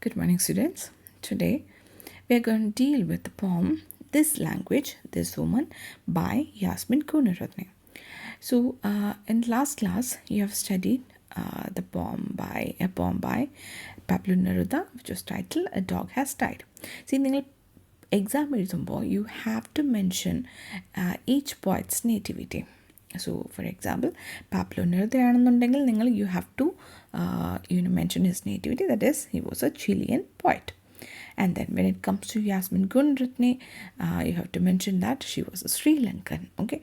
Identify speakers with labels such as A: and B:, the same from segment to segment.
A: Good morning, students. Today we are going to deal with the poem This Language, This Woman by Yasmin Goonaratne. So, in last class, you have studied a poem by Pablo Neruda, which was titled A Dog Has Died. See, നിങ്ങൾ exam എഴുതുമ്പോൾ you have to mention each poet's nativity. So, for example, Pablo Neruda you have to mention his nativity, that is, he was a Chilean poet. And then when it comes to Yasmin Goonaratne, you have to mention that she was a Sri Lankan. Okay,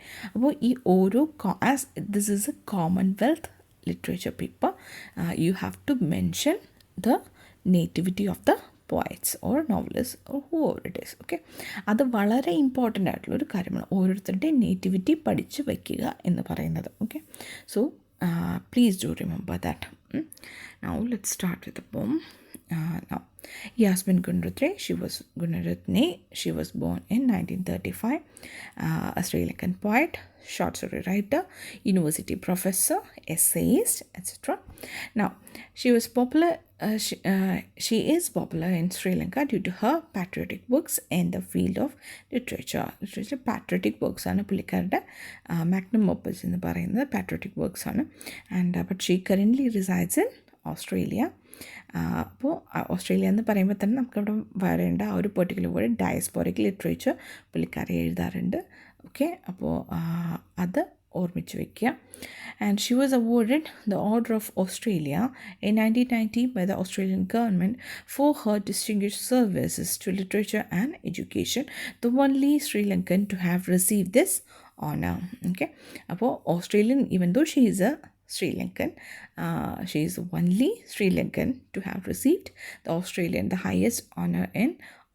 A: as this is a Commonwealth literature paper, you have to mention the nativity of the poets or novelists or whoever it is. Okay, അത് വളരെ important ആയിട്ടുള്ളൊരു കാര്യമാണ്, ഓരോരുത്തരുടെ nativity പഠിച്ച് വയ്ക്കുക എന്ന് പറയുന്നത്. Okay, so please do remember that. Now let's start with the poem. Now, Yasmin Goonaratne, she was born in 1935, a Sri Lankan poet, short story writer, university professor, essayist, etc. Now, she was popular. She is popular in Sri Lanka due to her patriotic works in the field of literature. Patriotic works ആണ് പുള്ളിക്കാരുടെ magnum opus എന്ന് പറയുന്നത് patriotic works ആണ്. And but she currently resides in Australia. അപ്പോൾ Australia എന്ന് പറയുമ്പോൾ തന്നെ നമുക്കവിടെ വരേണ്ട ആ ഒരു പെർട്ടിക്കുലർ വേർഡ് ഡയസ്പോറിക് ലിറ്ററേച്ചർ പുള്ളിക്കാരെ എഴുതാറുണ്ട്. ഓക്കെ, അപ്പോൾ അത് ഓർമ്മിച്ച് വയ്ക്കുക. And she was awarded the Order of Australia in 1990 by the Australian government for her distinguished services to literature and education, the only Sri Lankan to have received this honor. Okay, അപ്പോൾ Australian, even though she is a Sri Lankan, she is the only Sri Lankan to have received the highest honor in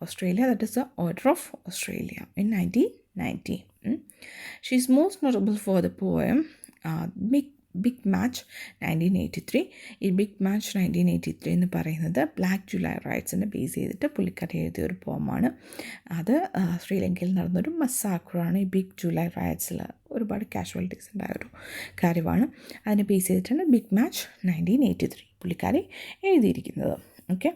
A: Australia, that is the Order of Australia, in 1990. She is most notable for the poem Big Match 1983. ഈ big match 1983 എന്ന് പറയുന്നത് black July റൈറ്റ്സിനെ base ചെയ്തിട്ട് പുള്ളിക്കാരി എഴുതിയ ഒരു പോമാണ്. അത് ശ്രീലങ്കയിൽ നടന്നൊരു മസാക്രാണ്. ഈ ബിഗ് ജൂലൈ റൈറ്റ്സിൽ ഒരുപാട് കാഷ്വാലിറ്റീസ് ഉണ്ടായ ഒരു കാര്യമാണ്. അതിനെ ബേസ് ചെയ്തിട്ടാണ് ബിഗ് മാച്ച് 1983 പുള്ളിക്കാരി എഴുതിയിരിക്കുന്നത്. Okay,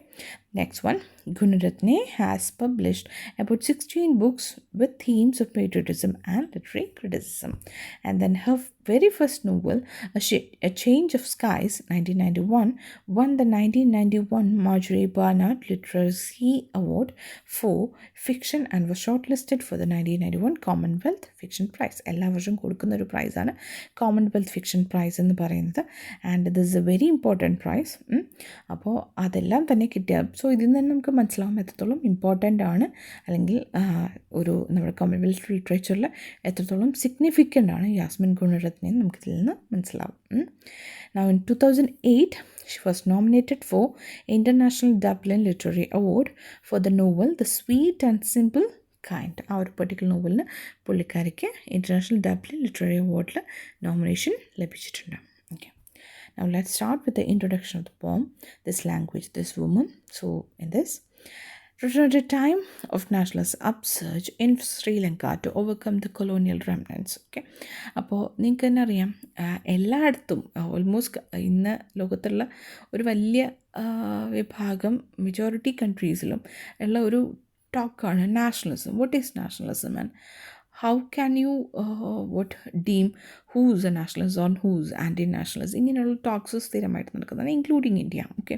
A: next one. Goonaratne has published about 16 books with themes of patriotism and literary criticism. And then her very first novel, A Change of Skies, 1991, won the 1991 Marjorie Barnard Literacy Award for Fiction and was shortlisted for the 1991 Commonwealth Fiction Prize. എല്ലാ വർഷവും കൊടുക്കുന്ന ഒരു പ്രൈസാണ് Commonwealth Fiction Prize എന്ന് പറയുന്നത്. And this is a very important prize. അപ്പോൾ അതെല്ലാം തന്നെ കിട്ടിയ, സോ ഇതിൽ നിന്ന് നമുക്ക് മനസ്സിലാവും എത്രത്തോളം ഇമ്പോർട്ടൻ്റ് ആണ്, അല്ലെങ്കിൽ ഒരു നമ്മുടെ കോമൺവെൽത്ത് ലിറ്ററേച്ചറിൽ എത്രത്തോളം സിഗ്നിഫിക്കൻ്റ് ആണ് യാസ്മിൻ ഗുണരത്നെ നമുക്കിതിൽ നിന്ന് മനസ്സിലാവും. Now in 2008, she was nominated for International Dublin Literary Award for the novel The Sweet and Simple Kind. ആ ഒരു പെർട്ടിക്കുലർ നോവലിന് പുള്ളിക്കാരിക്ക് ഇൻ്റർനാഷണൽ ഡബ്ലിൻ ലിറ്റററി അവാർഡിൽ നോമിനേഷൻ ലഭിച്ചിട്ടുണ്ട്. Okay, now let's start with the introduction of the poem This Language, This Woman. So in this, written at a time of nationalist upsurge in Sri Lanka to overcome the colonial remnants. Okay, അപ്പോൾ നിങ്ങൾക്ക് തന്നെ അറിയാം, എല്ലായിടത്തും almost ഇന്ന് ലോകത്തുള്ള ഒരു വലിയ വിഭാഗം മെജോറിറ്റി കൺട്രീസിലും ഉള്ള ഒരു ടോക്കാണ് nationalism. What is nationalism and how can you deem who's a nationalist or who's anti-nationalist? ഇങ്ങനെയുള്ള ടോക്സ് സ്ഥിരമായിട്ട് നടക്കുന്നതാണ്, ഇൻക്ലൂഡിങ് ഇന്ത്യ. ഓക്കെ,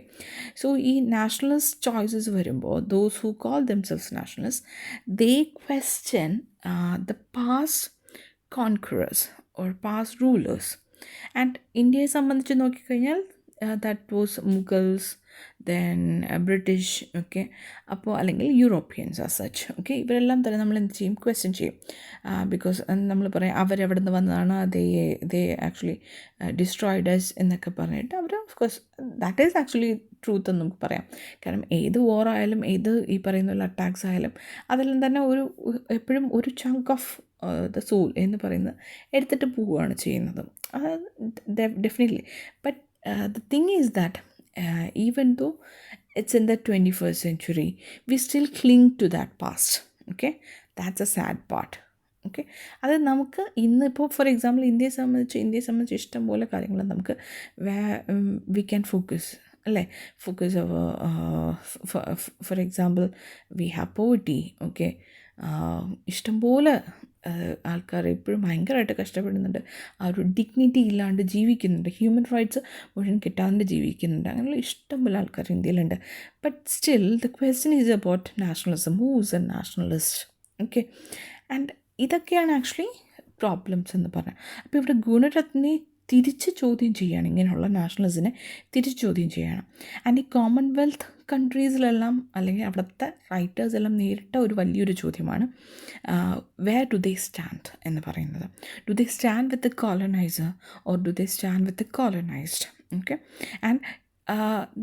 A: സോ ഈ നാഷണലിസ്റ്റ് ചോയ്സസ് വരുമ്പോൾ those who call themselves nationalists, they question the past conquerors or past rulers. And ഇന്ത്യയെ സംബന്ധിച്ച് നോക്കിക്കഴിഞ്ഞാൽ that was Mughals, then British, okay, അപ്പോൾ അല്ലെങ്കിൽ യൂറോപ്യൻസ് ആസ് സച്ച്. ഓക്കെ, ഇവരെല്ലാം തന്നെ നമ്മൾ എന്ത് ചെയ്യും, ക്വസ്റ്റ്യൻ ചെയ്യും. ബിക്കോസ് നമ്മൾ പറയാം അവരെവിടെ നിന്ന് വന്നതാണ്, ദേ ആക്ച്വലി ഡിസ്ട്രോയിഡേഴ്സ് എന്നൊക്കെ പറഞ്ഞിട്ട് അവർ, of course that is actually truth എന്ന് നമുക്ക് പറയാം. കാരണം ഏത് വാറായാലും ഏത് ഈ പറയുന്ന അറ്റാക്സ് ആയാലും അതെല്ലാം തന്നെ എപ്പോഴും ഒരു ചങ്ക് ഓഫ് ദ സോൾ എന്ന് പറയുന്നത് എടുത്തിട്ട് പോവുകയാണ് ചെയ്യുന്നത്. Definitely. But the thing is that even though it's in the 21st century, we still cling to that past. Okay, that's a sad part. Okay, അത് നമുക്ക് ഇന്നിപ്പോൾ ഫോർ എക്സാമ്പിൾ ഇന്ത്യയെ സംബന്ധിച്ച് ഇഷ്ടം പോലെ കാര്യങ്ങൾ നമുക്ക് വി ക്യാൻ ഫോക്കസ് അല്ലേ? ഫോക്കസ് അവർ for example we have poverty. Okay, ഇഷ്ടംപോലെ ആൾക്കാർ ഇപ്പോഴും ഭയങ്കരമായിട്ട് കഷ്ടപ്പെടുന്നുണ്ട്. ആ ഒരു ഡിഗ്നിറ്റി ഇല്ലാണ്ട് ജീവിക്കുന്നുണ്ട്, ഹ്യൂമൻ റൈറ്റ്സ് മുഴുവൻ കിട്ടാണ്ട് ജീവിക്കുന്നുണ്ട്. അങ്ങനെയുള്ള ഇഷ്ടംപോലെ ആൾക്കാർ ഇന്ത്യയിലുണ്ട്. But still the question is about nationalism. Whose A nationalist? Okay, and ഇതൊക്കെയാണ് ആക്ച്വലി പ്രോബ്ലംസ് എന്ന് പറഞ്ഞാൽ. അപ്പോൾ ഇവിടെ ഗുണരത്നെ തിരിച്ച് ചോദ്യം ചെയ്യുകയാണ്, ഇങ്ങനെയുള്ള നാഷണലിസത്തിനെ തിരിച്ച് ചോദ്യം ചെയ്യുകയാണ്. ആൻഡ് ഈ കോമൺവെൽത്ത് കൺട്രീസിലെല്ലാം അല്ലെങ്കിൽ അവിടുത്തെ റൈറ്റേഴ്സ് എല്ലാം നേരിട്ട ഒരു വലിയൊരു ചോദ്യമാണ് വേർ ഡു ദേ സ്റ്റാൻഡ് എന്ന് പറയുന്നത്. Do they stand with the coloniser or do they stand with the colonised? Okay, and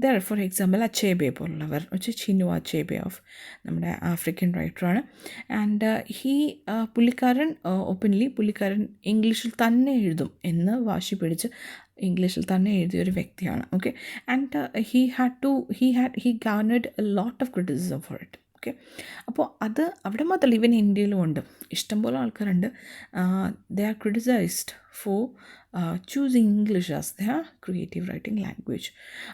A: there for example Achebe പോലുള്ളവർ, ചിനു അച്ചേബെ ഓഫ് നമ്മുടെ ആഫ്രിക്കൻ റൈറ്ററാണ്. ആൻഡ് പുള്ളിക്കാരൻ ഓപ്പൺലി പുള്ളിക്കാരൻ ഇംഗ്ലീഷിൽ തന്നെ എഴുതും എന്ന് വാശി പിടിച്ച് ഇംഗ്ലീഷിൽ തന്നെ എഴുതിയൊരു വ്യക്തിയാണ്. Okay, and he garnered a lot of criticism for it. Okay, അപ്പോൾ അത് അവിടെ മാത്രമല്ല, ഈവൻ ഇന്ത്യയിലും ഉണ്ട്, ഇഷ്ടംപോലെ ആൾക്കാരുണ്ട്. They are criticised for choosing English as the creative writing language.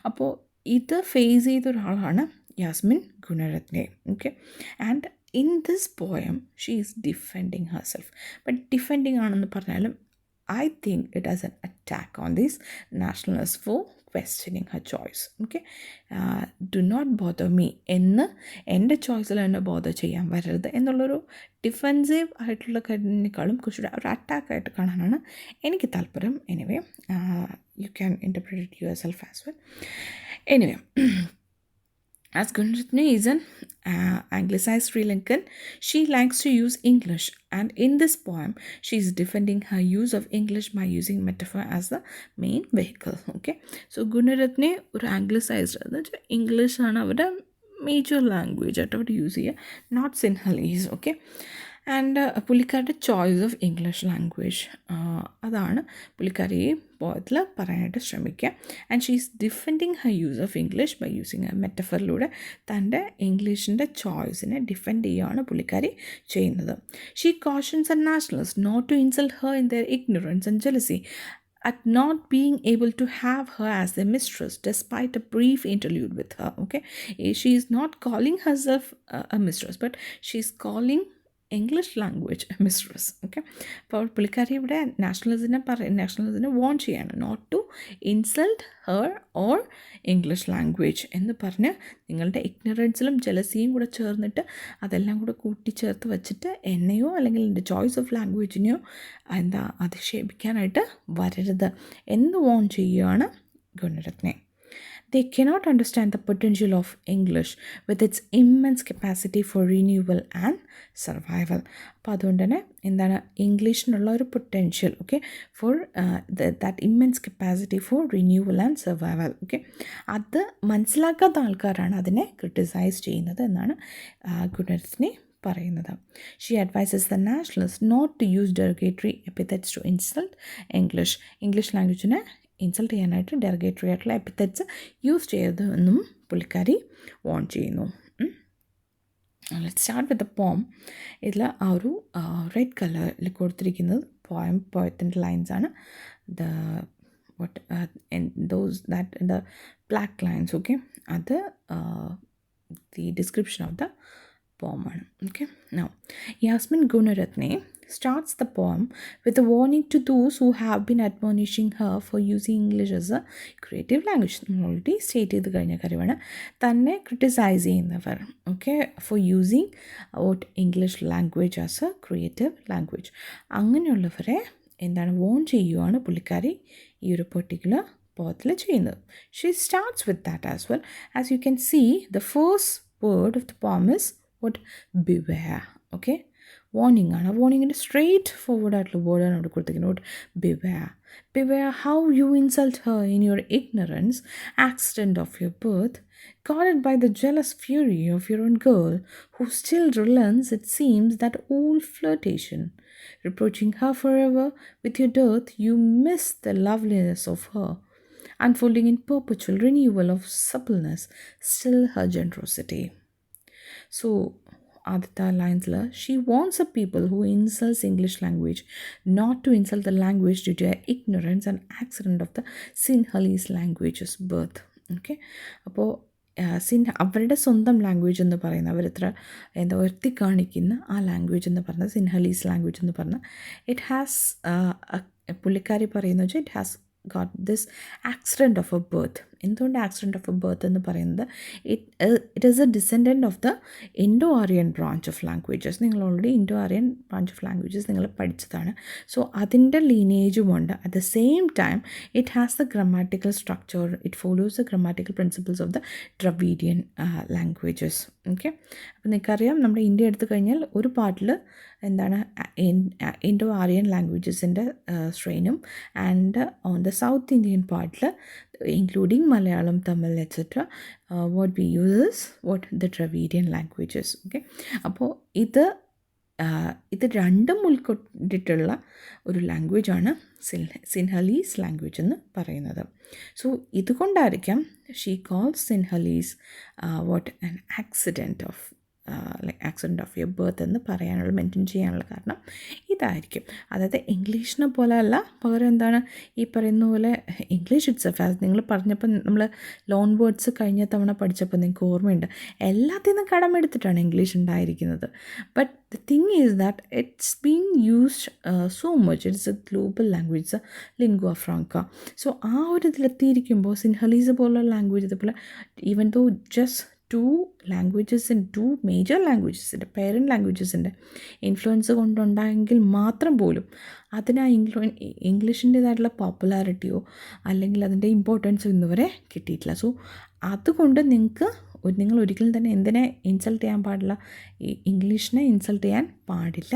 A: അപ്പോൾ ഇത് ഫേസ് ചെയ്ത ഒരാളാണ് Yasmine Gooneratne. Okay, and in this poem she is defending herself. But defending ആണെന്ന് പറഞ്ഞാലും I think it as an attack on these nationalists for questioning her choice. Okay, do not bother me എന്ന് എൻ്റെ ചോയ്സിൽ എന്നെ ബോധർ ചെയ്യാൻ വരരുത് എന്നുള്ളൊരു ഡിഫെൻസീവ് ആയിട്ടുള്ള കാര്യത്തിനേക്കാളും കുറച്ചുകൂടെ ഒരു അറ്റാക്കായിട്ട് കാണാനാണ് എനിക്ക് താല്പര്യം. Anyway, you can interpret your self as well. Anyway, as Goonaratne is an anglicized Sri Lankan, she likes to use English, and in this poem she is defending her use of English by using metaphor as the main vehicle. Okay, so Goonaratne ഒരു anglicized, അതായത് English ആണ് അവരുടെ major language ആയിട്ട് അവർ use ചെയ്യുക, not Sinhalese. Okay, and പുള്ളിക്കാരുടെ choice of English language, അതാണ് പുള്ളിക്കാരി ഈ പോയത്തിൽ പറയാനായിട്ട് ശ്രമിക്കുക. And she is defending her use of English by using a മെറ്റഫറിലൂടെ തൻ്റെ ഇംഗ്ലീഷിൻ്റെ ചോയ്സിനെ ഡിഫെൻഡ് ചെയ്യുകയാണ് പുള്ളിക്കാരി ചെയ്യുന്നത്. She cautions a nationalist not to insult her in their ignorance and jealousy at not being able to have her as their mistress despite a brief interlude with her. Okay, she is not calling herself a mistress, but she is calling English language mistress. Okay, അപ്പോൾ പുള്ളിക്കാരി ഇവിടെ നാഷണലിസത്തിനെ own ചെയ്യാണ്, not to insult her or English language എന്ന് പറഞ്ഞ് നിങ്ങളുടെ ഇഗ്നറൻസിലും ജലസിയും കൂടെ ചേർന്നിട്ട് അതെല്ലാം കൂടെ കൂട്ടിച്ചേർത്ത് വെച്ചിട്ട് എന്നെയോ അല്ലെങ്കിൽ എൻ്റെ ചോയ്സ് ഓഫ് ലാംഗ്വേജിനെയോ അധിക്ഷേപിക്കാനായിട്ട് വരരുത് എന്ന് വോൺ ചെയ്യുകയാണ് Gunaratne. They cannot understand the potential of English with its immense capacity for renewal and survival. അപ്പോൾ അതുകൊണ്ട് തന്നെ എന്താണ് ഇംഗ്ലീഷിനുള്ള ഒരു potential, okay, for that immense capacity for renewal and survival. Okay, അത് മനസ്സിലാക്കാത്ത ആൾക്കാരാണ് അതിനെ ക്രിട്ടിസൈസ് ചെയ്യുന്നത് എന്നാണ് ഗുണരത്നെ പറയുന്നത്. She advises the nationalist not to use derogatory epithets to insult English ലാംഗ്വേജിനെ ഇൻസൾട്ട് ചെയ്യാനായിട്ട് ഡെറിഗേറ്ററി ആയിട്ടുള്ള എപ്പിത്തറ്റ്സ് യൂസ് ചെയ്യരുത് എന്നും പുള്ളിക്കാരി വോൺ ചെയ്യുന്നു. Let's start with the poem. ഇതിൽ ആ ഒരു റെഡ് കളറിൽ കൊടുത്തിരിക്കുന്നത് പോയത്തിൻ്റെ ലൈൻസാണ്. The what those that the black lines, okay, അത് the description of the poem ആണ്. Okay, now Yasmin Goonaratne starts the poem with a warning to those who have been admonishing her for using English as a creative language. Already state ചെയ്ത് കഴിഞ്ഞ കാര്യമാണ്, തന്നെ criticise ചെയ്യുന്നവർ, okay, four using out English language as A creative language, അങ്ങനെയുള്ളവരെ എന്താണ് von ചെയ്യുകയാണ് പുള്ളിക്കാരി ഈ ഒരു പെർട്ടിക്കുലർ പോയത്തിൽ ചെയ്യുന്നത്. She starts with that as well. As you can see the first word of the poem is what? Beware. Okay, warning ആണ്. വാർണിങ്ങിൻ്റെ straight forward ആയിട്ടുള്ള വേർഡാണ് അവിടെ കൊടുത്തിരിക്കുന്നത്. Beware how you insult her in your ignorance, accident of your birth, guarded by the jealous fury of your own girl, who still relents, it seems, that old flirtation. Reproaching her forever with your dearth, you miss the loveliness of her, unfolding in perpetual renewal of suppleness, still her generosity. So ആദ്യത്തെ ലൈൻസിൽ she wants a people who insults English language not to insult the language due to ignorance and accident of the Sinhalese languages birth. Okay. അപ്പോൾ അവരുടെ സ്വന്തം language എന്ന് പറയുന്നത് അവരിത്ര എന്താ ഉയർത്തി കാണിക്കുന്ന ആ ലാംഗ്വേജ് എന്ന് പറഞ്ഞത് സിൻഹലീസ് ലാംഗ്വേജ് എന്ന് പറഞ്ഞാൽ ഇറ്റ് ഹാസ് പുള്ളിക്കാരി പറയുന്നത് വെച്ചാൽ it has got this accident of a birth. എന്തുകൊണ്ട് ആക്സിഡൻറ്റ് ഓഫ് എ ബർത്ത് എന്ന് പറയുന്നത് it is a descendant of the Indo Aryan branch of languages. നിങ്ങൾ already Indo Aryan branch of languages നിങ്ങൾ പഠിച്ചതാണ്. So അതിൻ്റെ ലീനേജുമുണ്ട്. At the same time it has the grammatical structure, it follows the grammatical principles of the Dravidian languages. Okay. അപ്പോൾ നിങ്ങൾക്കറിയാം നമ്മുടെ India എടുത്തു കഴിഞ്ഞാൽ ഒരു പാർട്ടിൽ എന്താണ് ഇൻഡോ ആര്യൻ ലാംഗ്വേജസിൻ്റെ സ്ട്രെയിനും and on the south Indian പാർട്ടിൽ including Malayalam, Tamil, etc. What we use is the Dravidian languages. Okay. അപ്പോൾ ഇത് രണ്ടും ഉൾക്കൊണ്ടിട്ടുള്ള ഒരു ലാംഗ്വേജാണ് സിൻഹലീസ് ലാംഗ്വേജ് എന്ന് പറയുന്നത്. സോ ഇതുകൊണ്ടായിരിക്കാം she calls Sinhalese an accident of accident of your birth എന്ന് പറയാനുള്ള മെൻഷൻ ചെയ്യാനുള്ള കാരണം ഇതായിരിക്കും. അതായത് ഇംഗ്ലീഷിനെ പോലെ അല്ല, പകരം എന്താണ് ഈ പറയുന്ന പോലെ ഇംഗ്ലീഷ് ഇറ്റ്സെൽഫ് ആസ് നിങ്ങൾ പറഞ്ഞപ്പോൾ നമ്മൾ ലോൺ വേർഡ്സ് കഴിഞ്ഞ തവണ പഠിച്ചപ്പോൾ നിങ്ങൾക്ക് ഓർമ്മയുണ്ട്, എല്ലാത്തിൽ നിന്നും കടമെടുത്തിട്ടാണ് ഇംഗ്ലീഷ് ഉണ്ടായിരിക്കുന്നത്. But the thing is that it's being used so much. It's a global language, lingua franca. So ആ ഒരു ഇതിലെത്തിയിരിക്കുമ്പോൾ സിൻഹലീസ് പോലുള്ള ലാംഗ്വേജ് ഇതുപോലെ even though just two major ലാംഗ്വേജസിൻ്റെ പേരൻറ്റ് ലാംഗ്വേജസിൻ്റെ ഇൻഫ്ലുവൻസ് കൊണ്ടുണ്ടായെങ്കിൽ മാത്രം പോലും അതിന് ആ ഇംഗ്ലീഷിൻ്റേതായിട്ടുള്ള പോപ്പുലാരിറ്റിയോ അല്ലെങ്കിൽ അതിൻ്റെ ഇമ്പോർട്ടൻസോ ഇന്നുവരെ കിട്ടിയിട്ടില്ല. സോ അതുകൊണ്ട് നിങ്ങൾ ഒരിക്കലും തന്നെ എന്തിനെ ഇൻസൾട്ട് ചെയ്യാൻ പാടില്ല, ഈ ഇംഗ്ലീഷിനെ ഇൻസൾട്ട് ചെയ്യാൻ പാടില്ല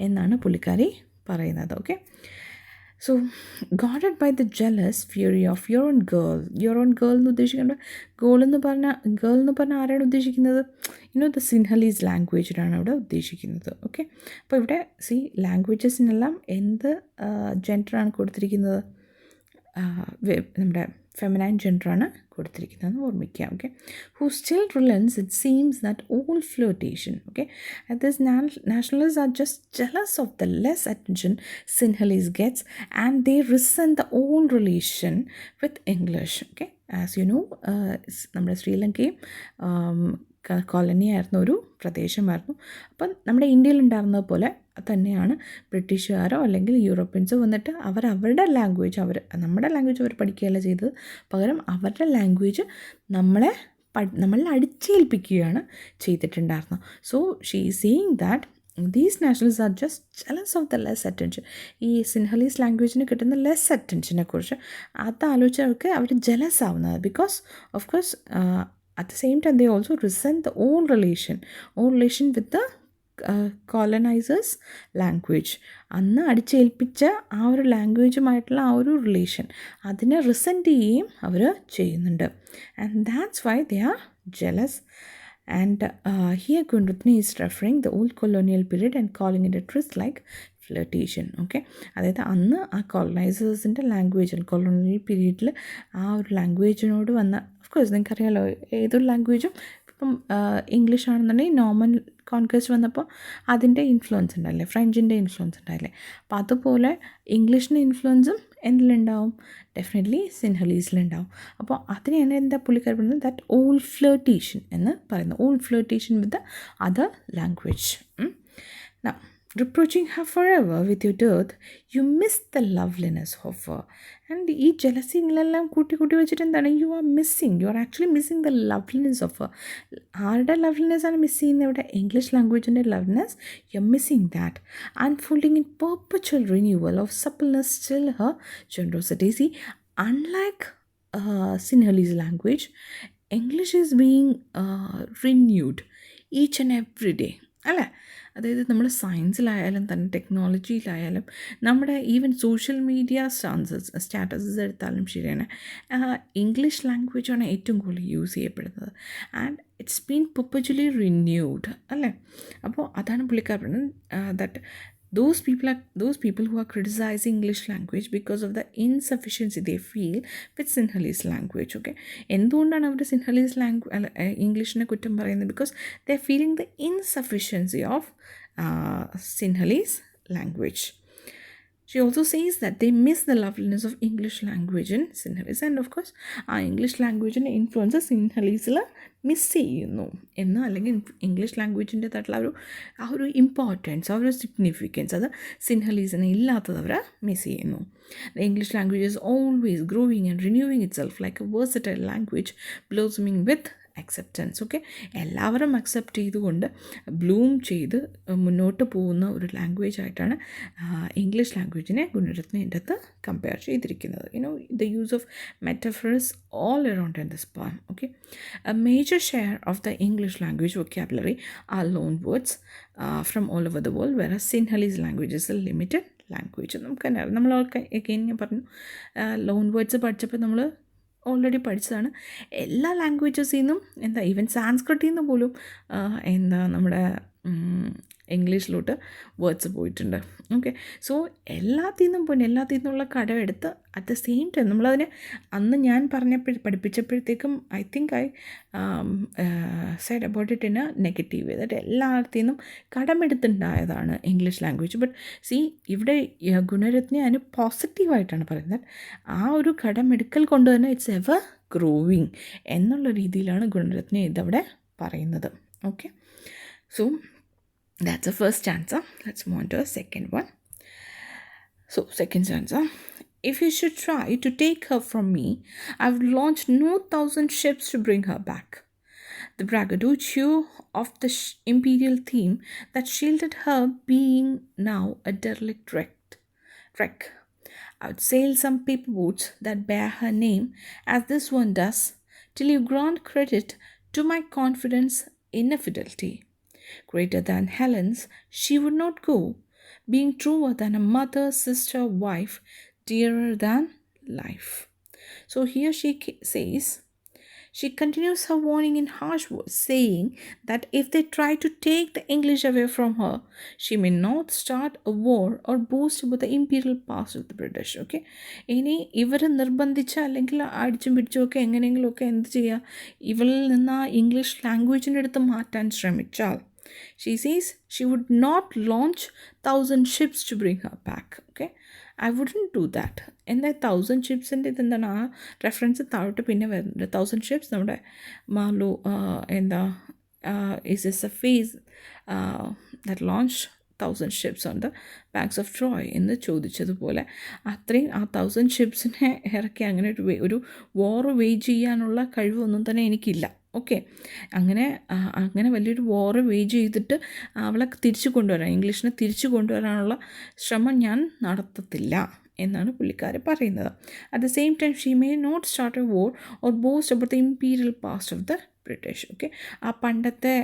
A: എന്നാണ് പുള്ളിക്കാരി പറയുന്നത്. Okay. So goaded by the jealous fury of your own girl എന്ന് ഉദ്ദേശിക്കേണ്ട ഗേൾ എന്ന് പറഞ്ഞാൽ ആരാണ് ഉദ്ദേശിക്കുന്നത്? ദ സിൻഹലീസ് ലാംഗ്വേജിനാണ് അവിടെ ഉദ്ദേശിക്കുന്നത്. ഓക്കെ. അപ്പോൾ ഇവിടെ ലാംഗ്വേജസിനെല്ലാം എന്ത് ജെൻഡറാണ് കൊടുത്തിരിക്കുന്നത്? നമ്മുടെ ഫെമിനൈൻ ജെൻഡറാണ് കൊടുത്തിരിക്കുന്നതെന്ന് ഓർമ്മിക്കുക. Okay. Who still relents it seems that all flirtation. Okay. This nationalists are just jealous of the less attention Sinhalese gets and they resent the old relation with English. Okay. As you know, നമ്മുടെ ശ്രീലങ്കയും colony ആയിരുന്ന ഒരു പ്രദേശമായിരുന്നു. അപ്പം നമ്മുടെ ഇന്ത്യയിലുണ്ടായിരുന്നത് പോലെ തന്നെയാണ് ബ്രിട്ടീഷുകാരോ അല്ലെങ്കിൽ യൂറോപ്യൻസോ വന്നിട്ട് അവരുടെ ലാംഗ്വേജ് നമ്മുടെ ലാംഗ്വേജ് അവർ പഠിക്കുകയല്ല ചെയ്തത്, പകരം അവരുടെ ലാംഗ്വേജ് നമ്മളിൽ അടിച്ചേൽപ്പിക്കുകയാണ് ചെയ്തിട്ടുണ്ടായിരുന്നത്. So she seeing that these Nationals are just jealous of the less attention. ഈ സിൻഹലീസ് ലാംഗ്വേജിന് കിട്ടുന്ന ലെസ് അറ്റൻഷനെ കുറിച്ച് അതാലോചിച്ചവർക്ക് അവർ ജലസ് ആവുന്നത്. Because of course at the same time they also resent the old relation with the colonizers language. അന്ന് അടിച്ചേൽപ്പിച്ച ആ ഒരു ലാംഗ്വേജുമായിട്ടുള്ള ആ ഒരു relation അതിനെ റിസെൻറ്റ് ചെയ്യുകയും അവർ ചെയ്യുന്നുണ്ട്. And that's why they are jealous. And here Goonaratne is referring the old colonial period and calling it a tryst like flirtation. Okay. അതായത് അന്ന് ആ കോളനൈസേഴ്സിൻ്റെ ലാംഗ്വേജിൽ കൊളോണിയൽ പീരീഡിൽ ആ ഒരു ലാംഗ്വേജിനോട് വന്ന, ഓഫ്കോഴ്സ് നിങ്ങൾക്കറിയാമല്ലോ ഏതൊരു ലാംഗ്വേജും ഇപ്പം ഇംഗ്ലീഷ് ആണെന്നുണ്ടെങ്കിൽ നോർമൽ കോൺക്വസ്റ്റ് വന്നപ്പോൾ അതിൻ്റെ ഇൻഫ്ലുവൻസ് ഉണ്ടായില്ലേ, ഫ്രഞ്ചിൻ്റെ ഇൻഫ്ലുവൻസ് ഉണ്ടായില്ലേ. അപ്പോൾ അതുപോലെ ഇംഗ്ലീഷിൻ്റെ ഇൻഫ്ലുവൻസും എന്തിലുണ്ടാവും? ഡെഫിനറ്റ്ലി സിൻഹലീസിലുണ്ടാവും. അപ്പോൾ അതിനെയാണ് എന്താ പുള്ളിക്കാർ പറയുന്നത് ദാറ്റ് ഓൾഡ് ഫ്ലർട്ടേഷൻ എന്ന് പറയുന്നത്. Old flirtation with the other language. Now, reproaching her forever with your dearth, you miss the loveliness of her. And ഈ ജലസിങ്ങളെല്ലാം കൂട്ടി വെച്ചിട്ട് എന്താണ്, you are actually missing the loveliness of her. ആരുടെ loveliness ആണ് miss ചെയ്യുന്നത് ഇവിടെ? ഇംഗ്ലീഷ് ലാംഗ്വേജിൻ്റെ loveliness. You are missing that. Unfolding in perpetual renewal of suppleness still her generosity. See, unlike Sinhalese language, English is being renewed each and every day. അല്ലേ? അതായത് നമ്മൾ സയൻസിലായാലും തന്നെ ടെക്നോളജിയിലായാലും നമ്മുടെ ഈവൻ സോഷ്യൽ മീഡിയ സ്റ്റാറ്റസസ് എടുത്താലും ശരിയാണ്, English ലാംഗ്വേജാണ് ഏറ്റവും കൂടുതൽ യൂസ് ചെയ്യപ്പെടുന്നത്. And it's been perpetually renewed അല്ലേ? അപ്പോൾ അതാണ് പുള്ളിക്കാർ പറയുന്നത് that those people who are criticizing English language because of the insufficiency they feel with Sinhalese language. Okay, എന്തുകൊണ്ടാണ് അവർ Sinhalese ഇംഗ്ലീഷിനെ കുറ്റം പറയുന്നത്? Because they are feeling the insufficiency of Sinhalese language. She also says that they miss the loveliness of English language in Sinhalese. And of course, ആ English ലാംഗ്വേജിൻ്റെ influence സിൻഹലീസിൽ miss ചെയ്യുന്നു എന്ന്, അല്ലെങ്കിൽ English ലാംഗ്വേജിൻ്റെതായിട്ടുള്ള ആ ഒരു importance, ആ ഒരു സിഗ്നിഫിക്കൻസ് അത് സിൻഹലീസിന് ഇല്ലാത്തത് അവർ മിസ് ചെയ്യുന്നു. The English language is always growing and renewing itself like a versatile language blossoming with acceptance. Okay, എല്ലാവരും അക്സെപ്റ്റ് ചെയ്തുകൊണ്ട് ബ്ലൂം ചെയ്ത് മുന്നോട്ട് പോകുന്ന ഒരു ലാംഗ്വേജ് ആയിട്ടാണ് ഇംഗ്ലീഷ് ലാംഗ്വേജിനെ ഗുണരത്നേൻ്റെ അടുത്ത് കമ്പയർ ചെയ്തിരിക്കുന്നത്. The use of metaphors all around in this poem. Okay, a major share of the English language vocabulary are loan words from all over the world, വേറെ Sinhalese languages a limited language. നമുക്ക് തന്നെ അറിയാം, നമ്മൾ ഞാൻ പറഞ്ഞു loan words പഠിച്ചപ്പോൾ നമ്മൾ already പഠിച്ചതാണ്. എല്ലാ ലാംഗ്വേജസിൽ നിന്നും ഈവൻ സാൻസ്ക്രിറ്റിൽ നിന്ന് പോലും നമ്മുടെ ഇംഗ്ലീഷിലോട്ട് വേർഡ്സ് പോയിട്ടുണ്ട്. ഓക്കെ, സോ എല്ലാത്തിൽ നിന്നുള്ള കടമെടുത്ത് അറ്റ് ദ സെയിം ടൈം നമ്മളതിനെ അന്ന് ഞാൻ പഠിപ്പിച്ചപ്പോഴത്തേക്കും I think I said about it in a negative way, that എല്ലാത്തിൽ നിന്നും കടമെടുത്തുണ്ടായതാണ് ഇംഗ്ലീഷ് ലാംഗ്വേജ്. ബട്ട് സി, ഇവിടെ ഗുണരത്നെ അതിന് പോസിറ്റീവായിട്ടാണ് പറയുന്നത്. ആ ഒരു കടമെടുക്കൽ കൊണ്ട് തന്നെ ഇറ്റ്സ് എവർ ഗ്രോവിങ് എന്നുള്ള രീതിയിലാണ് ഗുണരത്നെ ഇതവിടെ പറയുന്നത്. Okay, so that's the first stanza. Let's move on to the second one. So, second stanza. If you should try to take her from me, I would launch no 1,000 ships to bring her back. The braggadocio of the imperial theme that shielded her being now a derelict wreck. I would sail some paper boats that bear her name, as this one does, till you grant credit to my confidence in a fidelity greater than Helen's, she would not go, being truer than a mother, sister, wife, dearer than life. So here says, she continues her warning in harsh words, saying that if they try to take the English away from her, she may not start a war or boast about the imperial past of the British. Okay, ഇനി ഇവർ നിർബന്ധിച്ച അല്ലെങ്കിൽ അടിച്ചും പിടിച്ചുമൊക്കെ എങ്ങനെയെങ്കിലുമൊക്കെ എന്ത് ചെയ്യുക, ഇവളിൽ നിന്ന് ആ English ലാംഗ്വേജിൻ്റെ അടുത്ത് മാറ്റാൻ ശ്രമിച്ചാൽ, she says she would not launch 1,000 ships to bring her back. Okay, I wouldn't do that. എന്താ 1,000 ഷിപ്സിൻ്റെ ഇതെന്താണ്, ആ റെഫറൻസ് താഴോട്ട് പിന്നെ വരുന്നുണ്ട്. 1,000 ഷിപ്സ് നമ്മുടെ Malu is this a phase that launched 1,000 ships on the banks of Troy എന്ന് ചോദിച്ചതുപോലെ അത്രയും ആ 1,000 ഷിപ്സിനെ ഇറക്കി അങ്ങനെ ഒരു വാർ വേജ് ചെയ്യാനുള്ള കഴിവൊന്നും തന്നെ എനിക്കില്ല. ഓക്കെ, അങ്ങനെ വലിയൊരു വാർ വേജ് ചെയ്തിട്ട് അവളെ തിരിച്ചു കൊണ്ടുവരാൻ, ഇംഗ്ലീഷിനെ തിരിച്ചു കൊണ്ടുവരാനുള്ള ശ്രമം ഞാൻ നടത്തത്തില്ല എന്നാണ് പുള്ളിക്കാരി പറയുന്നത്. At the same time she may not start a war or boast about the imperial past of the British. Okay, ആ പണ്ടത്തെ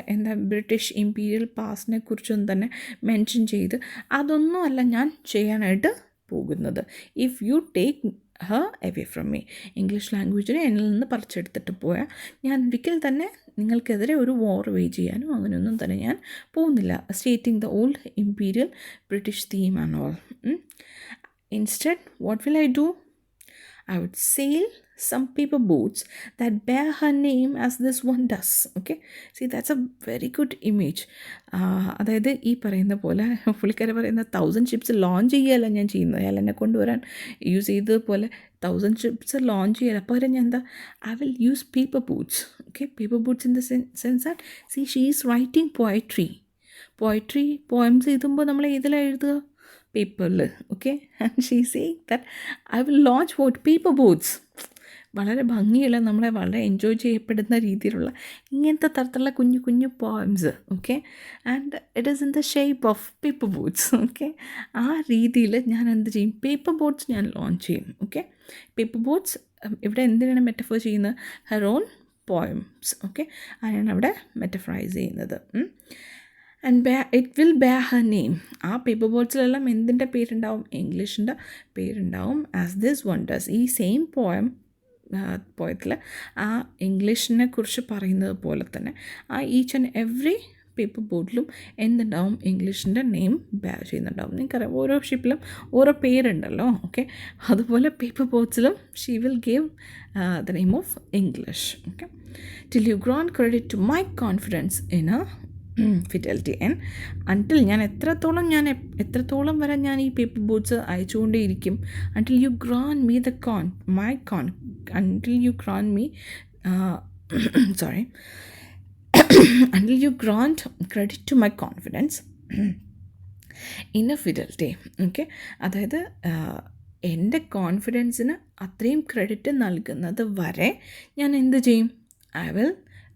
A: ബ്രിട്ടീഷ് ഇമ്പീരിയൽ പാസ്റ്റിനെ കുറിച്ചൊന്നും തന്നെ മെൻഷൻ ചെയ്ത് അതൊന്നും അല്ല ഞാൻ ചെയ്യാനായിട്ട് പോകുന്നത്. If you take her away from me, English ലാംഗ്വേജിനെ എന്നിൽ നിന്ന് പറിച്ചെടുത്തിട്ട് പോയാൽ ഞാൻ ഒരിക്കൽ തന്നെ നിങ്ങൾക്കെതിരെ ഒരു വാർ വേജ് ചെയ്യാനും അങ്ങനെയൊന്നും തന്നെ ഞാൻ പോകുന്നില്ല. Stating the old imperial British theme and all. Instead what will I do? I would sail some paper boats that bear her name as this one does. Okay, see, that's a very good image. അതായത് ഈ പറയുന്ന പോലെ പുള്ളിക്കാരെ പറയുന്ന 1,000 ships launch ചെയ്യല്ല ഞാൻ ചെയ്യുന്നത്, അയാൾ എന്നെ കൊണ്ടുവരാൻ യൂസ് ചെയ്തതുപോലെ 1,000 ഷിപ്സ് ലോഞ്ച് ചെയ്യല. പകരം ഞാൻ എന്താ, I will use paper boats. Okay, paper boats in the sense that she she is writing poems എഴുതുമ്പോൾ നമ്മൾ ഏതിലാണ് എഴുതുക? പേപ്പറിൽ. Okay, and she saying that I will launch paper boats. വളരെ ഭംഗിയുള്ള, നമ്മളെ വളരെ എൻജോയ് ചെയ്യപ്പെടുന്ന രീതിയിലുള്ള ഇങ്ങനത്തെ തരത്തിലുള്ള കുഞ്ഞു കുഞ്ഞു poems. Okay, and it is in the shape of paper boats. Okay, ആ രീതിയിൽ ഞാൻ എന്ത് ചെയ്യും? പേപ്പർ ബോട്ട്സ് ഞാൻ ലോഞ്ച് ചെയ്യും. ഓക്കെ, പേപ്പർ ബോട്ട്സ് ഇവിടെ എന്തിനാണ് മെറ്റഫർ ചെയ്യുന്നത്? Her own poems. ഓക്കെ, അതിനാണ് അവിടെ മെറ്റഫറൈസ് ചെയ്യുന്നത്. And it will bear her name. ആ പേപ്പർ ബോട്ട്സിലെല്ലാം എന്തിൻ്റെ പേരുണ്ടാവും? ഇംഗ്ലീഷിൻ്റെ പേരുണ്ടാവും. As this one does. ഈ സെയിം പോയത്തിൽ ആ ഇംഗ്ലീഷിനെ കുറിച്ച് പറയുന്നത് പോലെ തന്നെ ആ ഈച്ച് ആൻഡ് എവറി പേപ്പർ ബോട്ടിലും എന്തുണ്ടാവും? ഇംഗ്ലീഷിൻ്റെ നെയിം ബെയർ ചെയ്യുന്നുണ്ടാവും. നിങ്ങൾക്കറിയാം, ഓരോ ഷിപ്പിലും ഓരോ പേരുണ്ടല്ലോ. ഓക്കെ, അതുപോലെ പേപ്പർ ബോട്ട്സിലും she will give the name of English. Okay, till you grant credit to my confidence in a fidelity. And until ഞാൻ എത്രത്തോളം വരെ ഞാൻ ഈ പേപ്പർ ബോട്ട്സ് അയച്ചുകൊണ്ടേയിരിക്കും. Until you grant me until you grant me sorry until you grant credit to my confidence inner fidelity. Okay, അതായത് എൻ്റെ കോൺഫിഡൻസിന് അത്രയും credit നൽകുന്നത് വരെ ഞാൻ എന്ത് ചെയ്യും? I will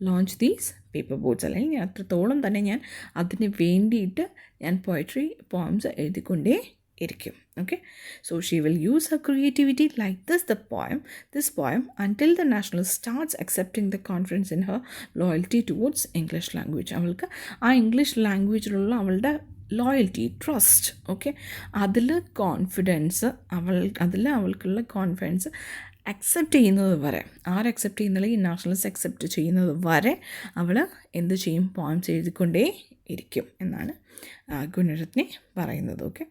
A: launch these paper boats. അല്ലെങ്കിൽ ഞാൻ അത്രത്തോളം തന്നെ ഞാൻ അതിന് വേണ്ടിയിട്ട് ഞാൻ പോയംസ് എഴുതിക്കൊണ്ടേ ഇരിക്കും. Okay, so she will use her creativity like this poem until the nationalist starts accepting the confidence in her loyalty towards English language. അവൾക്ക് ആ ഇംഗ്ലീഷ് ലാംഗ്വേജിലുള്ള അവളുടെ ലോയൽറ്റി, ട്രസ്റ്റ്, ഓക്കെ, അതിൽ അവൾക്കുള്ള കോൺഫിഡൻസ് അക്സെപ്റ്റ് ചെയ്യുന്നത് വരെ, ആരക്സെപ്റ്റ് ചെയ്യുന്നില്ല, ഈ നാഷണലിസ്റ്റ് അക്സെപ്റ്റ് ചെയ്യുന്നത് വരെ അവൾ എന്ത് ചെയ്യും? പോയിംസ് എഴുതിക്കൊണ്ടേ ഇരിക്കും എന്നാണ് ഗുണരത്നെ പറയുന്നത്. Okay,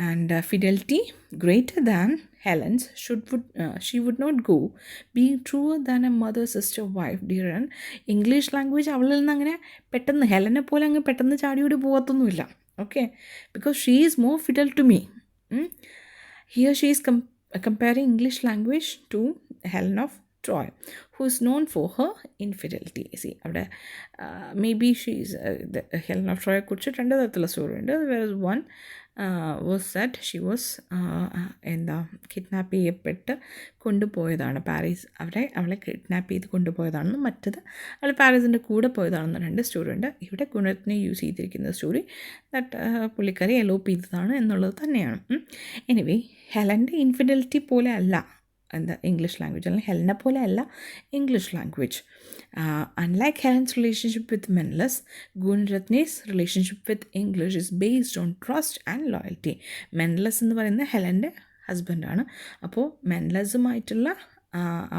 A: and fidelity greater than Helen's she would not go, being truer than a mother, sister, wife, dear. And English language അവളിൽ നിന്ന് അങ്ങനെ പെട്ടെന്ന് ഹെലനെ പോലെ അങ്ങ് പെട്ടെന്ന് ചാടിയോടി പോകത്തൊന്നുമില്ല. Okay, because she is more faithful to me. Here she is comparing English language to Helen of Troy, who is known for her infidelity. See, അവിടെ maybe she is Helen of Troy കുറിച്ച് രണ്ട് തരത്തിലുള്ള story ഉണ്ട്. There one was that she was kidnap ചെയ്യപ്പെട്ട് കൊണ്ടുപോയതാണ് Paris. അവളെ kidnap ചെയ്ത് കൊണ്ടുപോയതാണെന്നും മറ്റത് അവൾ പാരീസിൻ്റെ കൂടെ പോയതാണെന്നും രണ്ട് സ്റ്റോറി ഉണ്ട്. ഇവിടെ ഗുണരത്നെ യൂസ് ചെയ്തിരിക്കുന്ന സ്റ്റോറി ദാറ്റ് പുള്ളിക്കാരി എലോപ്പ് ചെയ്തതാണ് എന്നുള്ളത് തന്നെയാണ്. എനിവേ, ഹെലൻ്റെ ഇൻഫിഡലിറ്റി പോലെ അല്ല ഇംഗ്ലീഷ് ലാംഗ്വേജ്, അല്ലെങ്കിൽ ഹെലനെ പോലെ അല്ല English language. Unlike Helen's relationship with Menelaus, Goonaratne's relationship with English is based on trust and loyalty. Menelaus എന്ന് പറയുന്ന ഹെലൻ്റെ ഹസ്ബൻഡാണ്. അപ്പോൾ മെൻലസുമായിട്ടുള്ള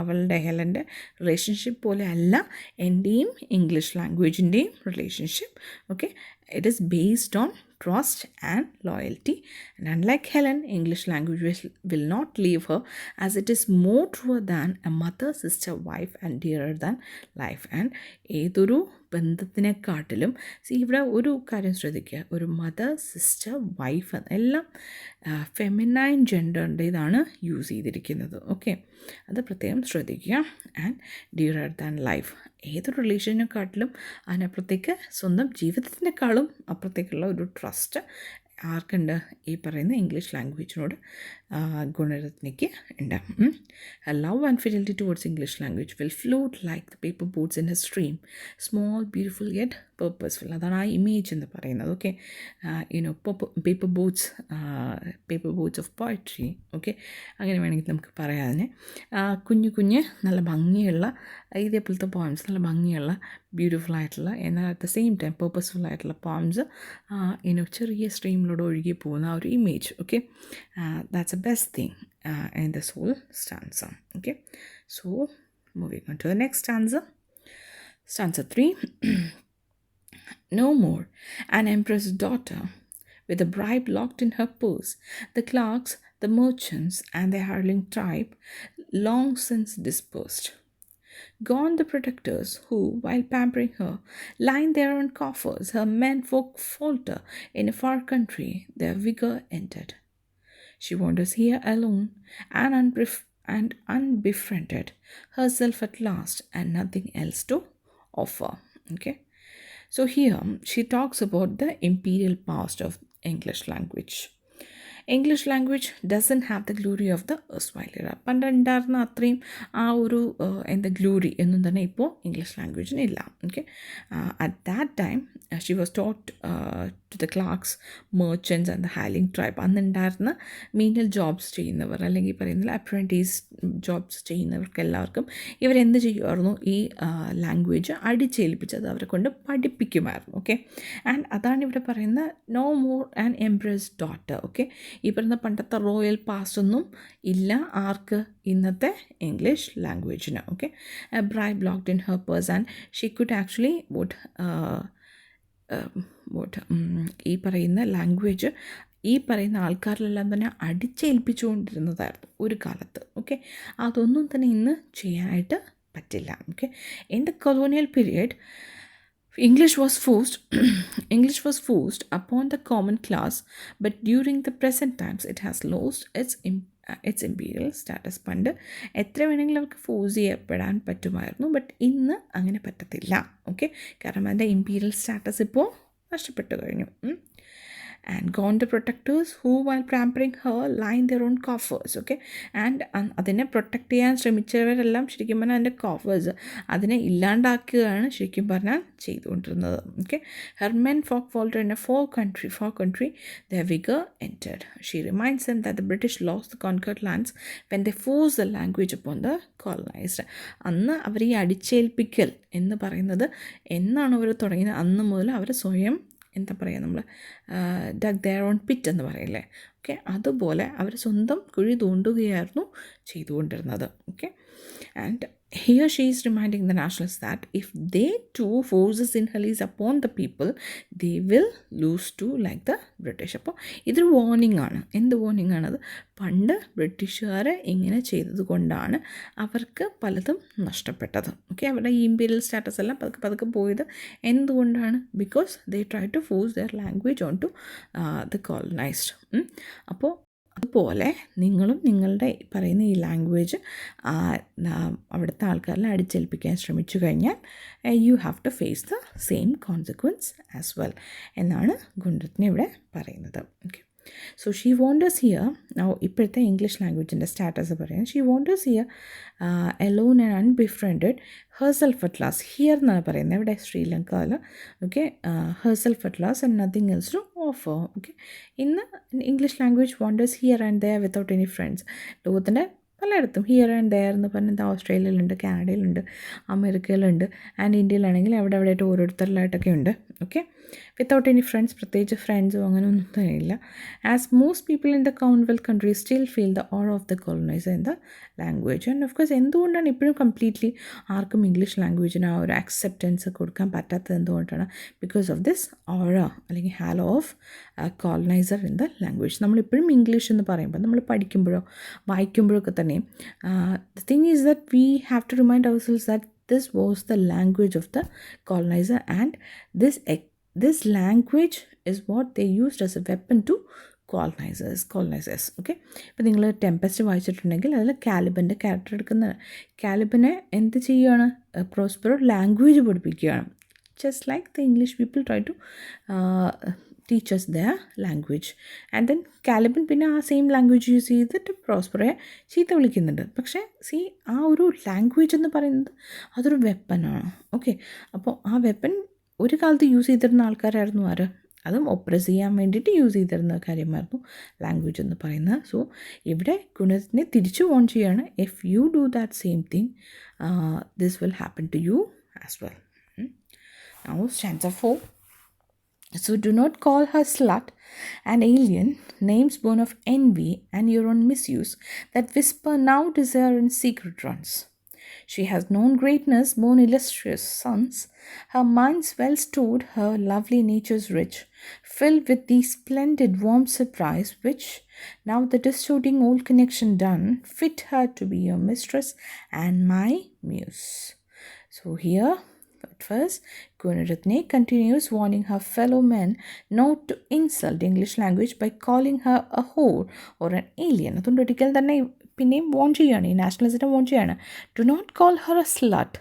A: അവളുടെ ഹെലൻ്റെ റിലേഷൻഷിപ്പ് പോലെ അല്ല എൻ്റെയും ഇംഗ്ലീഷ് ലാംഗ്വേജിൻ്റെയും relationship. Okay, it is based on trust and loyalty. And unlike Helen, English language will not leave her, as it is more truer than a mother, sister, wife, and dearer than life. And ഏതൊരു ബന്ധത്തിനെക്കാട്ടിലും ഇവിടെ ഒരു കാര്യം ശ്രദ്ധിക്കുക, ഒരു mother, sister, wife എല്ലാം feminine ജെൻഡറിൻ്റേതാണ് use ചെയ്തിരിക്കുന്നത്. Okay, അത് പ്രത്യേകം ശ്രദ്ധിക്കുക. ആൻഡ് ഡിയറർ ദാൻ ലൈഫ്, ഏതൊരു റിലേഷനെക്കാട്ടിലും അതിനപ്പുറത്തേക്ക് സ്വന്തം ജീവിതത്തിനേക്കാളും അപ്പുറത്തേക്കുള്ള ഒരു ട്രസ്റ്റ് ആർക്കുണ്ട്? ഈ പറയുന്ന ഇംഗ്ലീഷ് ലാംഗ്വേജിനോട് ഗുണരത്നയ്ക്ക് ഉണ്ട്. Love and fidelity towards English language will float like the paper boats in a stream, small beautiful yet purposeful. അതാണ് ആ ഇമേജ് എന്ന് പറയുന്നത്. Okay, paper boats of poetry. Okay, അങ്ങനെ വേണമെങ്കിൽ നമുക്ക് പറയാം അതിനെ. കുഞ്ഞ് നല്ല ഭംഗിയുള്ള ഇതേപോലത്തെ പോയംസ്, നല്ല ഭംഗിയുള്ള ബ്യൂട്ടിഫുൾ ആയിട്ടുള്ള എന്നാൽ at the same time purposeful ആയിട്ടുള്ള പോയംസ് ചെറിയ സ്ട്രീമിലൂടെ ഒഴുകി പോകുന്ന ആ ഒരു image. Okay, that's the best thing in this whole stanza. Okay, so moving on to the next stanza. Stanza 3. No more an empress' daughter with a bribe locked in her purse, the clerks, the merchants, and their hireling tribe long since dispersed. Gone the protectors who, while pampering her, line their own coffers. Her menfolk falter in a far country, their vigor ended. She wanders here alone and unbefriended, herself at last, and nothing else to offer. Okay, so here she talks about the imperial past of English language. English language doesn't have the glory of the erstwhile era. പണ്ടുണ്ടായിരുന്ന അത്രയും ആ ഒരു glory എന്നും തന്നെ ഇപ്പോൾ English ലാംഗ്വേജിന് ഇല്ല. Okay, at that time she was taught to the clerks, merchants and the hauling tribe. അന്നുണ്ടായിരുന്ന മീനിയൽ ജോബ്സ് ചെയ്യുന്നവർ, അല്ലെങ്കിൽ പറയുന്നില്ല അപ്രൻറ്റീസ് ജോബ്സ് ചെയ്യുന്നവർക്ക് എല്ലാവർക്കും ഇവരെന്ത് ചെയ്യുമായിരുന്നു? ഈ ലാംഗ്വേജ് അടിച്ചേൽപ്പിച്ചത് അവരെ കൊണ്ട് പഠിപ്പിക്കുമായിരുന്നു. ഓക്കെ, ആൻഡ് അതാണ് ഇവിടെ പറയുന്ന no more an empress daughter. Okay, ഈ പറയുന്ന പണ്ടത്തെ റോയൽ പാസ്റ്റ് ഒന്നും ഇല്ല ആർക്ക്? ഇന്നത്തെ ഇംഗ്ലീഷ് ലാംഗ്വേജിന്. Okay, bribe locked in her purse and she could actually ഈ പറയുന്ന ലാംഗ്വേജ് ഈ പറയുന്ന ആൾക്കാരിലെല്ലാം തന്നെ അടിച്ചേൽപ്പിച്ചുകൊണ്ടിരുന്നതായിരുന്നു ഒരു കാലത്ത്. ഓക്കെ, അതൊന്നും തന്നെ ഇന്ന് ചെയ്യാനായിട്ട് പറ്റില്ല. Okay, in the colonial period English was forced English was forced upon the common class, but during the present times it has lost its imperial status. പണ്ട് എത്ര വേണമെങ്കിലും അവർക്ക് ഫോഴ്സ് ചെയ്യപ്പെടാൻ പറ്റുമായിരുന്നു, ബട്ട് ഇന്ന് അങ്ങനെ പറ്റത്തില്ല. ഓക്കെ, കാരണം അതിൻ്റെ ഇമ്പീരിയൽ സ്റ്റാറ്റസ് ഇപ്പോൾ നഷ്ടപ്പെട്ടു കഴിഞ്ഞു. And gone the protectors who while pampering her line their own coffers. Okay, and അതിനെ പ്രൊട്ടക്റ്റ് ചെയ്യാൻ ശ്രമിച്ചവരെല്ലാം ശരിക്കും പറഞ്ഞാൽ അതിൻ്റെ കോഫേഴ്സ് അതിനെ ഇല്ലാണ്ടാക്കുകയാണ് ശരിക്കും പറഞ്ഞാൽ ചെയ്തുകൊണ്ടിരുന്നത്. Okay, her men folk faltered in a far country their vigor entered. She reminds them that the British lost the conquered lands when they forced the language upon the colonized. അന്ന് അവർ ഈ അടിച്ചേൽപ്പിക്കൽ എന്ന് പറയുന്നത് എന്നാണ് അവർ തുടങ്ങിയത്, അന്ന് മുതൽ അവർ സ്വയം എന്താ പറയുക, നമ്മൾ ഡഗ് ദെയർ ഓൺ പിറ്റ് എന്ന് പറയില്ലേ. ഓക്കെ, അതുപോലെ അവർ സ്വന്തം കുഴി തോണ്ടുകയായിരുന്നു ചെയ്തുകൊണ്ടിരുന്നത്. Okay, and here she is reminding the nationalist that if they to forces Sinhalese upon the people they will lose too like the British. അപ്പോൾ ഇതൊരു വാർണിംഗ് ആണ്. എന്ത് വാർണിംഗ് ആണത്? പണ്ട് ബ്രിട്ടീഷുകാർ ഇങ്ങനെ ചെയ്തത് കൊണ്ടാണ് അവർക്ക് പലതും നഷ്ടപ്പെട്ടത്. ഓക്കെ, അവരുടെ ഈ ഇമ്പീരിയൽ സ്റ്റാറ്റസ് എല്ലാം പതുക്കെ പതുക്കെ പോയത് എന്തുകൊണ്ടാണ്? Because they try to force their language on to the colonized. അപ്പോൾ അതുപോലെ നിങ്ങളും നിങ്ങളുടെ പറയുന്ന ഈ ലാംഗ്വേജ് അവിടുത്തെ ആൾക്കാരിൽ അടിച്ചേൽപ്പിക്കാൻ ശ്രമിച്ചു കഴിഞ്ഞാൽ you have to face the same consequence as well എന്നാണ് ഗുണരത്നെ ഇവിടെ പറയുന്നത്. Okay, so she wanders here now. ഇപ്പോഴത്തെ ഇംഗ്ലീഷ് ലാംഗ്വേജിൻ്റെ സ്റ്റാറ്റസ് പറയാം. She wanders here alone and unbefriended herself at last. Here എന്നാണ് പറയുന്നത് ഇവിടെ ശ്രീലങ്കയിൽ. Okay, herself at last and nothing else to offer. Okay, ഇന്ന് English language wanders here and there without any friends. ലോകത്തിൻ്റെ പലയിടത്തും here and there എന്ന് പറഞ്ഞാൽ ഓസ്ട്രേലിയയിലുണ്ട്, കാനഡയിലുണ്ട്, അമേരിക്കയിലുണ്ട്, and ഇന്ത്യയിലാണെങ്കിൽ അവിടെ അവിടെയായിട്ട് ഓരോരുത്തരിലായിട്ടൊക്കെ ഉണ്ട്. ഓക്കെ, വിത്തൗട്ട് എനി ഫ്രണ്ട്സ്, പ്രത്യേകിച്ച് ഫ്രണ്ട്സോ അങ്ങനെ ഒന്നും തന്നെ ഇല്ല. As most people in the Commonwealth countries still feel the or of the coloniser in the language. And of course എന്തുകൊണ്ടാണ് ഇപ്പോഴും കംപ്ലീറ്റ്ലി ആർക്കും ഇംഗ്ലീഷ് ലാംഗ്വേജിന് ആ ഒരു അക്സെപ്റ്റൻസ് കൊടുക്കാൻ പറ്റാത്തത് എന്തുകൊണ്ടാണ്? ബിക്കോസ് ഓഫ് ദിസ് ഓറ അല്ലെങ്കിൽ halo of coloniser in the language. നമ്മളിപ്പോഴും ഇംഗ്ലീഷ് എന്ന് പറയുമ്പോൾ നമ്മൾ പഠിക്കുമ്പോഴോ വായിക്കുമ്പോഴോ ഒക്കെ തന്നെ the thing is that we have to remind ourselves that this was the language of the colonizer, and this language is what they used as a weapon to colonizers. Okay, ഇപ്പോൾ നിങ്ങൾ Tempest വായിച്ചിട്ടുണ്ടെങ്കിൽ അതിൽ കാലിബൻ്റെ character എടുക്കുന്നത്. കാലിബനെ എന്ത് ചെയ്യുകയാണ്? Prospero language പഠിപ്പിക്കുകയാണ്. just like the English people try to teach us their language. And then Kalibr പിന്നെ ആ same language use ചെയ്തിട്ട് പ്രോസ്പെറയെ ചീത്ത വിളിക്കുന്നുണ്ട്. പക്ഷേ ആ ഒരു ലാംഗ്വേജ് എന്ന് പറയുന്നത് അതൊരു വെപ്പനാണ്. ഓക്കെ, അപ്പോൾ ആ വെപ്പൻ ഒരു കാലത്ത് യൂസ് ചെയ്തിരുന്ന ആൾക്കാരായിരുന്നു ആര്? അതും ഒപ്രസ് ചെയ്യാൻ വേണ്ടിയിട്ട് യൂസ് ചെയ്തിരുന്ന കാര്യമായിരുന്നു ലാംഗ്വേജ് എന്ന് പറയുന്നത്. സോ ഇവിടെ ഗുണത്തിനെ തിരിച്ചു വോൺ ചെയ്യാണ്. If you do that same thing this will happen to you as well. Now stanza 4. So do not call her slut, an alien, names born of envy and your own misuse, that whisper now desire in secret runs. She has known greatness, born illustrious sons. Her mind's well stored, her lovely nature's rich, filled with the splendid warm surprise, which, now the distorting old connection done, fit her to be your mistress and my muse. So here, at first, Goonaratne continues warning her fellow men not to insult English language by calling her a whore or an alien. അതുകൊണ്ട് ഒരിക്കലും തന്നെ പിന്നെയും warn ചെയ്യാണ്, ഈ നാഷണലിസത്തെ warn ചെയ്യാണ്. Do not call her a slut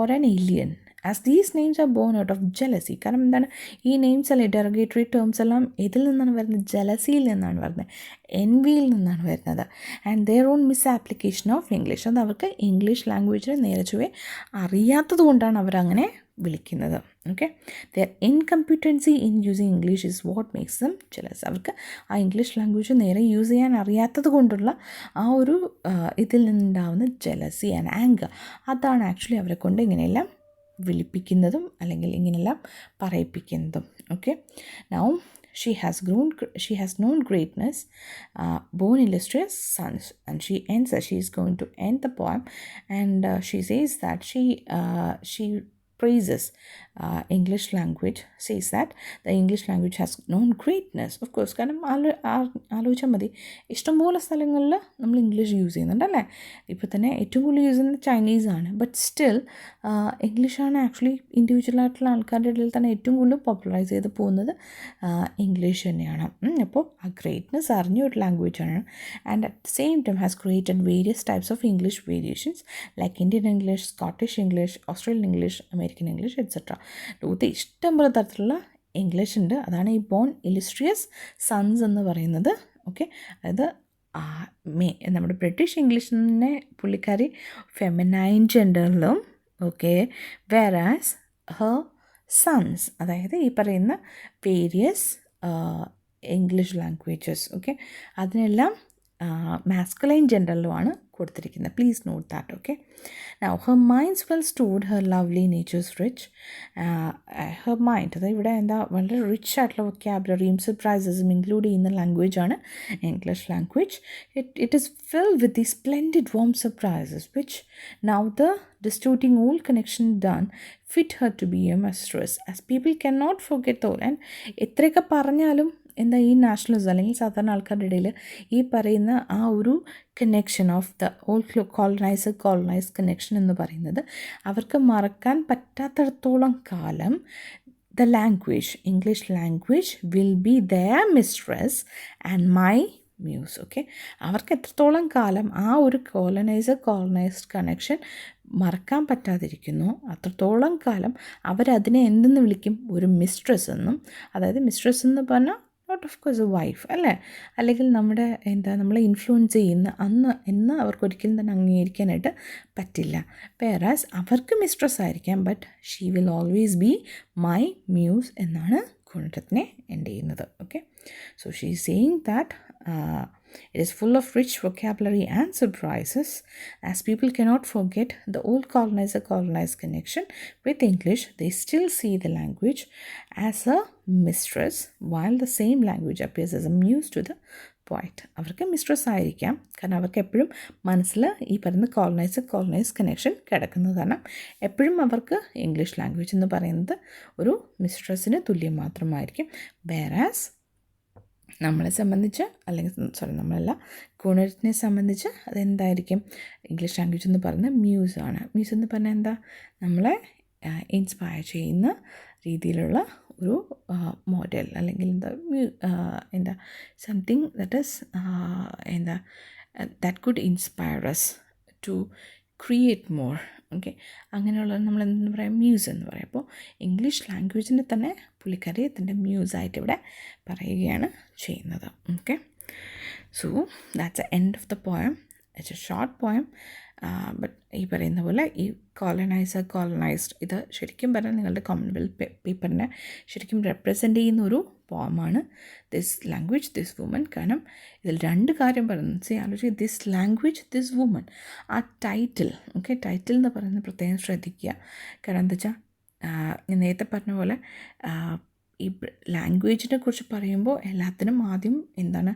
A: or an alien as these names are born out of jealousy. കാരണം എന്താണ്, ഈ നെയിംസ് അല്ലെ ഡെറഗേറ്ററി ടേംസ് എല്ലാം ഇതിൽ നിന്നാണ് വരുന്നത്? ജലസിയിൽ നിന്നാണ് വരുന്നത്, എൻവിയിൽ നിന്നാണ് വരുന്നത്. And their own miss application of English. അത് അവർക്ക് ഇംഗ്ലീഷ് ലാംഗ്വേജിനെ നേരെ ചൊവ്വേ അറിയാത്തത് കൊണ്ടാണ് അവരങ്ങനെ വിളിക്കുന്നത്. Okay, their incompetency in using English is what makes them jealous. അവർക്ക് ആ ഇംഗ്ലീഷ് ലാംഗ്വേജ് നേരെ യൂസ് ചെയ്യാൻ അറിയാത്തത് കൊണ്ടുള്ള ആ ഒരു ഇതിൽ നിന്നുണ്ടാവുന്ന ജലസി ആൻഡ് ആങ്കർ, അതാണ് ആക്ച്വലി അവരെ കൊണ്ട് ഇങ്ങനെയെല്ലാം വിളിപ്പിക്കുന്നതും അല്ലെങ്കിൽ ഇങ്ങനെയെല്ലാം പറയിപ്പിക്കുന്നതും. Okay, now she has known greatness, born illustrious sons, and she ends as she is going to end the poem, and she says that she praises English language, says that the English language has known greatness. Of course, കാരണം ആലോചിച്ചാൽ മതി, ഇഷ്ടംപോലെ സ്ഥലങ്ങളിൽ നമ്മൾ English use ചെയ്യുന്നുണ്ട് അല്ലേ. ഇപ്പോൾ തന്നെ ഏറ്റവും കൂടുതൽ യൂസ് ചെയ്യുന്നത് ചൈനീസാണ്. ബട്ട് സ്റ്റിൽ ഇംഗ്ലീഷാണ് ആക്ച്വലി ഇൻഡിവിജ്വലായിട്ടുള്ള ആൾക്കാരുടെ ഇടയിൽ തന്നെ ഏറ്റവും കൂടുതൽ പോപ്പുലറൈസ് ചെയ്ത് പോകുന്നത് ഇംഗ്ലീഷ് തന്നെയാണ്. അപ്പോൾ ആ ഗ്രേറ്റ്നെസ് അറിഞ്ഞ ഒരു ലാംഗ്വേജാണ്. And at the same time has created various types of English variations like Indian English, Scottish English, Australian English, American English etcetera. ലോകത്തെ ഇഷ്ടംപോലെ തരത്തിലുള്ള ഇംഗ്ലീഷ് ഉണ്ട്. അതാണ് ഈ ബോൺ ഇലിസ്ട്രിയസ് സൺസ് എന്ന് പറയുന്നത്. ഓക്കെ, അതായത് നമ്മുടെ ബ്രിട്ടീഷ് ഇംഗ്ലീഷിനെ പുള്ളിക്കാരി ഫെമിനൈൻ ജെൻഡറിലും, ഓക്കെ, വേറാസ് ഹർ സൺസ്, അതായത് ഈ പറയുന്ന വേരിയസ് ഇംഗ്ലീഷ് ലാംഗ്വേജസ്, ഓക്കെ, അതിനെല്ലാം മാസ്കുലൈൻ ജെൻഡറിലുമാണ് കൊടുത്തിരിക്കുന്നത്. Please note that. Okay, now her minds well stored, her lovely nature's rich. Her mind, അതായത് ഇവിടെ എന്താ വളരെ റിച്ച് ആയിട്ടുള്ള വൊക്കാബുലറിയും സർപ്രൈസസും ഇൻക്ലൂഡ് ചെയ്യുന്ന ലാംഗ്വേജാണ് English language. It is filled with the splendid warm surprises which now the distorting old connection done fit her to be a mistress, as people cannot forget the old. And എത്രയൊക്കെ പറഞ്ഞാലും എന്താ ഈ nationalism അല്ലെങ്കിൽ സാധാരണ ആൾക്കാരുടെ ഇടയിൽ ഈ പറയുന്ന ആ ഒരു connection of the old colonised connection എന്ന് പറയുന്നത് അവർക്ക് മറക്കാൻ പറ്റാത്തിടത്തോളം കാലം the language, English language will be their mistress and my muse. Okay, അവർക്ക് എത്രത്തോളം കാലം ആ ഒരു കോളനൈസ്ഡ് കണക്ഷൻ മറക്കാൻ പറ്റാതിരിക്കുന്നു, അത്രത്തോളം കാലം അവരതിനെ എന്തെന്ന് വിളിക്കും, ഒരു മിസ്ട്രസ് എന്നും. അതായത് മിസ്ട്രസ് എന്ന് പറഞ്ഞാൽ not of course a wife അല്ലേ, അല്ലെങ്കിൽ നമ്മുടെ നമ്മളെ ഇൻഫ്ലുവൻസ് ചെയ്യുന്ന എന്ന് അവർക്കൊരിക്കലും തന്നെ അംഗീകരിക്കാനായിട്ട് പറ്റില്ല. വേറാസ് അവർക്ക് മിസ്ട്രസ് ആയിരിക്കാം, but she will always be my muse എന്നാണ് ഗുണരത്നെ എൻഡ് ചെയ്യുന്നത്. Okay, so she is saying that it is full of rich vocabulary and surprises, as people cannot forget the old colonized connection with English. They still see the language as a mistress, while the same language appears as a muse to the poet. അവർക്ക് mistress ആയിരിക്കാം, കാരണം അവർക്ക് എപ്പോഴും മനസ്സിൽ ഈ പറയുന്ന colonised connection കിടക്കുന്നത്, കാരണം എപ്പോഴും അവർക്ക് ഇംഗ്ലീഷ് ലാംഗ്വേജ് എന്ന് പറയുന്നത് ഒരു മിസ്ട്രസ്സിന് തുല്യം മാത്രമായിരിക്കും. വേറാസ് നമ്മളെ സംബന്ധിച്ച്, അല്ലെങ്കിൽ നമ്മളല്ല, ഗുണരത്നെ സംബന്ധിച്ച് അതെന്തായിരിക്കും, ഇംഗ്ലീഷ് ലാംഗ്വേജ് എന്ന് പറയുന്നത് മ്യൂസാണ്. മ്യൂസ് എന്ന് പറഞ്ഞാൽ എന്താ, നമ്മളെ ഇൻസ്പയർ ചെയ്യുന്ന രീതിയിലുള്ള ഒരു മോഡൽ, അല്ലെങ്കിൽ എന്താ something that is that could inspire us to create more. Okay, അങ്ങനെയുള്ളത് നമ്മൾ എന്തെന്ന് പറയാം, മ്യൂസ് എന്ന് പറയും. അപ്പോൾ ഇംഗ്ലീഷ് ലാംഗ്വേജിനെ തന്നെ പുള്ളിക്കാരി അതിൻ്റെ മ്യൂസായിട്ട് ഇവിടെ പറയുകയാണ് ചെയ്യുന്നത്. Okay, so that's A end of the poem. It's A short poem, but ഈ പറയുന്ന പോലെ ഈ കോളനൈസ്ഡ് ഇത് ശരിക്കും പറഞ്ഞാൽ നിങ്ങളുടെ കോമൺവെൽത്ത് പേപ്പറിനെ ശരിക്കും റെപ്രസെൻ്റ് ചെയ്യുന്ന ഒരു പോമാണ് ദിസ് ലാംഗ്വേജ് ദിസ് വുമൻ. കാരണം ഇതിൽ രണ്ട് കാര്യം പറയുന്നത്, ആലോചിക്കുക, ദിസ് ലാംഗ്വേജ് ദിസ് വുമൻ, ആ ടൈറ്റിൽ, ഓക്കെ, ടൈറ്റിൽ എന്ന് പറയുന്നത് പ്രത്യേകം ശ്രദ്ധിക്കുക. കാരണം എന്താ വെച്ചാൽ ഞാൻ നേരത്തെ പറഞ്ഞ പോലെ ഈ ലാംഗ്വേജിനെ കുറിച്ച് പറയുമ്പോൾ എല്ലാത്തിനും ആദ്യം എന്താണ്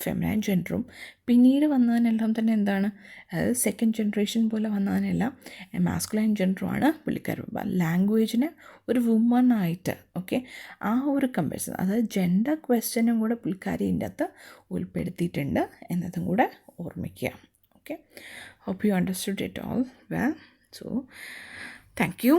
A: ഫെമിനൈൻ ജെൻഡറും പിന്നീട് വന്നതിനെല്ലാം തന്നെ എന്താണ്, അതായത് സെക്കൻഡ് ജനറേഷൻ പോലെ വന്നതിനെല്ലാം മാസ്കുലൈൻ ജെൻഡറുമാണ് പുള്ളിക്കാരും. ലാംഗ്വേജിനെ ഒരു വുമണായിട്ട്, ഓക്കെ, ആ ഒരു കമ്പാരിസൺ, അതായത് ജെൻഡർ ക്വസ്റ്റ്യനും കൂടെ പുള്ളിക്കാരിൻ്റെ അകത്ത് ഉൾപ്പെടുത്തിയിട്ടുണ്ട് എന്നതും കൂടെ ഓർമ്മിക്കുക. Okay, hope you understood it all well. So thank U.